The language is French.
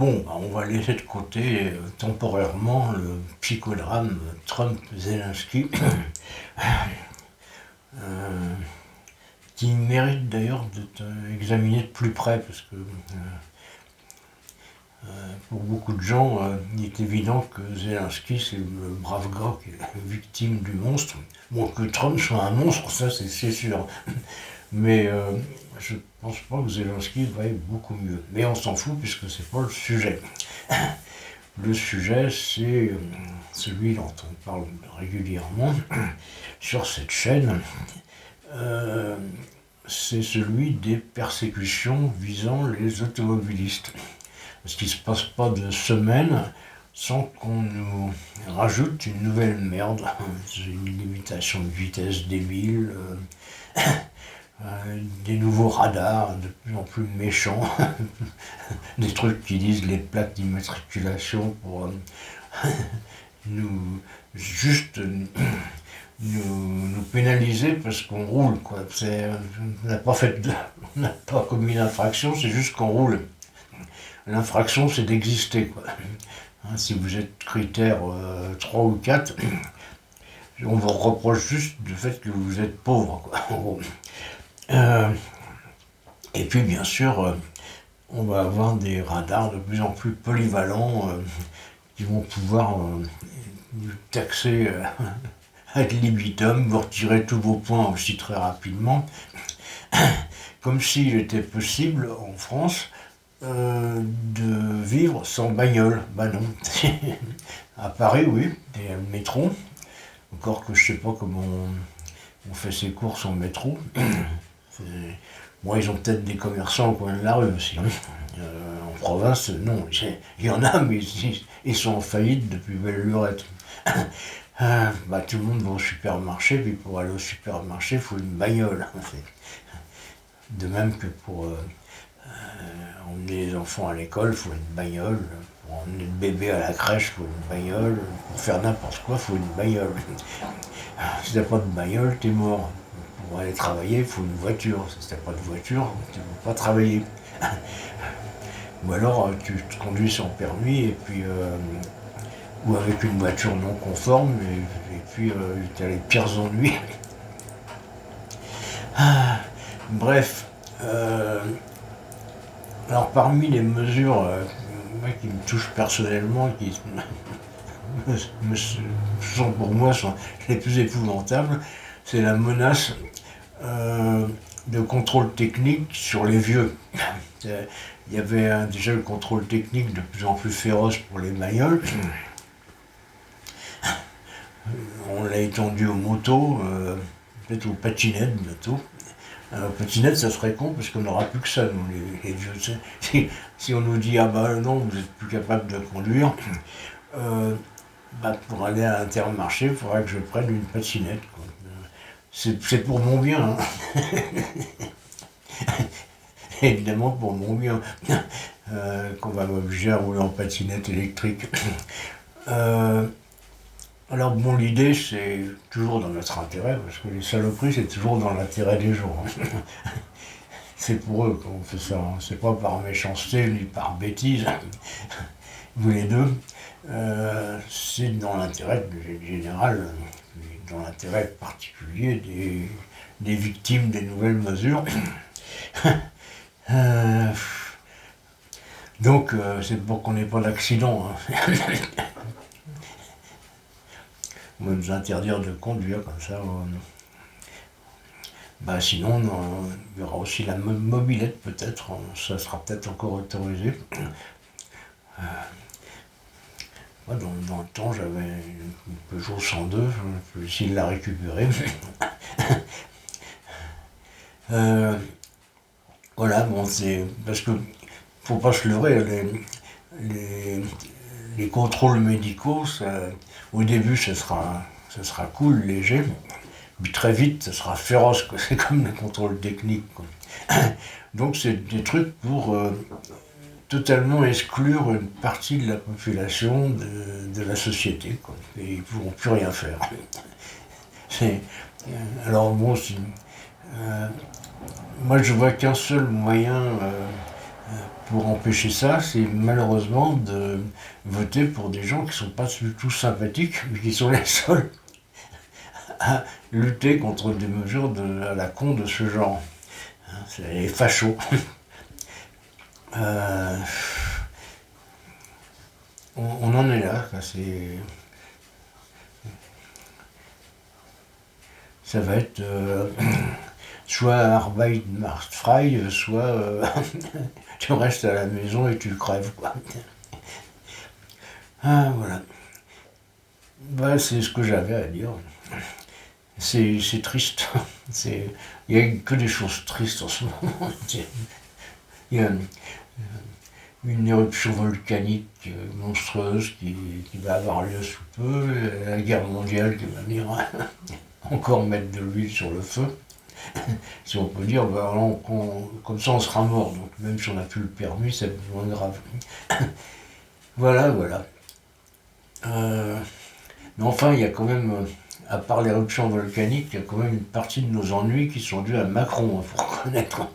Bon, bah, on va laisser de côté temporairement le psychodrame Trump-Zelensky, euh, qui mérite d'ailleurs d'être examiné de plus près, parce que pour beaucoup de gens, il est évident que Zelensky, c'est le brave gars qui est victime du monstre. Bon, que Trump soit un monstre, ça c'est sûr. Mais je pense pas que Zelensky va être beaucoup mieux. Mais on s'en fout puisque c'est pas le sujet. Le sujet, c'est celui dont on parle régulièrement sur cette chaîne. Euh, c'est celui des persécutions visant les automobilistes. Parce qu'il ne se passe pas de semaine sans qu'on nous rajoute une nouvelle merde. Une limitation de vitesse débile, des nouveaux radars de plus en plus méchants, des trucs qui disent les plaques d'immatriculation pour nous juste nous pénaliser parce qu'on roule, quoi. On n'a pas on n'a pas commis une infraction, c'est juste qu'on roule. L'infraction, c'est d'exister, quoi. Hein, si vous êtes critère 3 ou 4, on vous reproche juste du fait que vous êtes pauvre, quoi. Et puis, bien sûr, on va avoir des radars de plus en plus polyvalents qui vont pouvoir nous taxer ad libitum, vous retirer tous vos points aussi très rapidement, comme s'il était possible en France de vivre sans bagnole. Bah non. À Paris, oui, il y a le métro. Encore que je sais pas comment on fait ses courses en métro. Bon, ils ont peut-être des commerçants au coin de la rue aussi. Hein. En province, non. Il y en a, mais ils sont en faillite depuis belle lurette. Bah, tout le monde va au supermarché, puis pour aller au supermarché, il faut une bagnole. En fait. De même que pour emmener les enfants à l'école, il faut une bagnole. Pour emmener le bébé à la crèche, il faut une bagnole. Pour faire n'importe quoi, il faut une bagnole. Si t'as pas de bagnole, t'es mort. Pour aller travailler, il faut une voiture. Si t'as pas de voiture, tu ne peux pas travailler. Ou alors tu te conduis sans permis et puis ou avec une voiture non conforme et puis tu as les pires ennuis. Bref, alors parmi les mesures qui me touchent personnellement, qui sont pour moi sont les plus épouvantables, c'est la menace de contrôle technique sur les vieux. Il y avait déjà le contrôle technique de plus en plus féroce pour les bagnoles. On l'a étendu aux motos, peut-être aux patinettes bientôt. Aux patinettes, ça serait con parce qu'on n'aura plus que ça, nous, les vieux. Si on nous dit ah bah non, vous n'êtes plus capable de conduire, bah, pour aller à Intermarché, il faudra que je prenne une patinette, quoi. C'est pour mon bien. Hein. Évidemment pour mon bien. Qu'on va m'obliger à rouler en patinette électrique. Alors bon, l'idée c'est toujours dans notre intérêt, parce que les saloperies c'est toujours dans l'intérêt des gens. C'est pour eux qu'on fait ça, hein. C'est pas par méchanceté ni par bêtise, vous les deux. C'est dans l'intérêt général, dans l'intérêt particulier des victimes des nouvelles mesures. Donc c'est pour qu'on n'ait pas d'accident. Hein. On va nous interdire de conduire comme ça. Bah sinon, il y aura aussi la mobilette peut-être, ça sera peut-être encore autorisé. Moi, dans le temps, j'avais une Peugeot 102, je vais essayer de la récupérer. Voilà, bon, c'est parce que faut pas se leurrer, les contrôles médicaux, au début, ça sera cool, léger, puis très vite, ça sera féroce, quoi. C'est comme les contrôles techniques, quoi. Donc, c'est des trucs pour totalement exclure une partie de la population de la société, quoi. Et ils ne pourront plus rien faire. Alors, bon, moi, je vois qu'un seul moyen Pour empêcher ça, c'est malheureusement de voter pour des gens qui ne sont pas du tout sympathiques, mais qui sont les seuls à lutter contre des mesures à la con de ce genre. C'est les fachos. Euh, on en est là. Ça va être soit Arbeit macht frei, soit tu restes à la maison et tu crèves, quoi. Ah, voilà. Bah, c'est ce que j'avais à dire. C'est triste. Il n'y a que des choses tristes en ce moment. Il y a une éruption volcanique monstrueuse qui va avoir lieu sous peu, la guerre mondiale qui va venir encore mettre de l'huile sur le feu. Si on peut dire, bah, comme ça on sera mort, donc même si on n'a plus le permis, c'est moins grave. Voilà, voilà. Mais enfin, il y a quand même, à part l'éruption volcanique, il y a quand même une partie de nos ennuis qui sont dus à Macron, il faut reconnaître.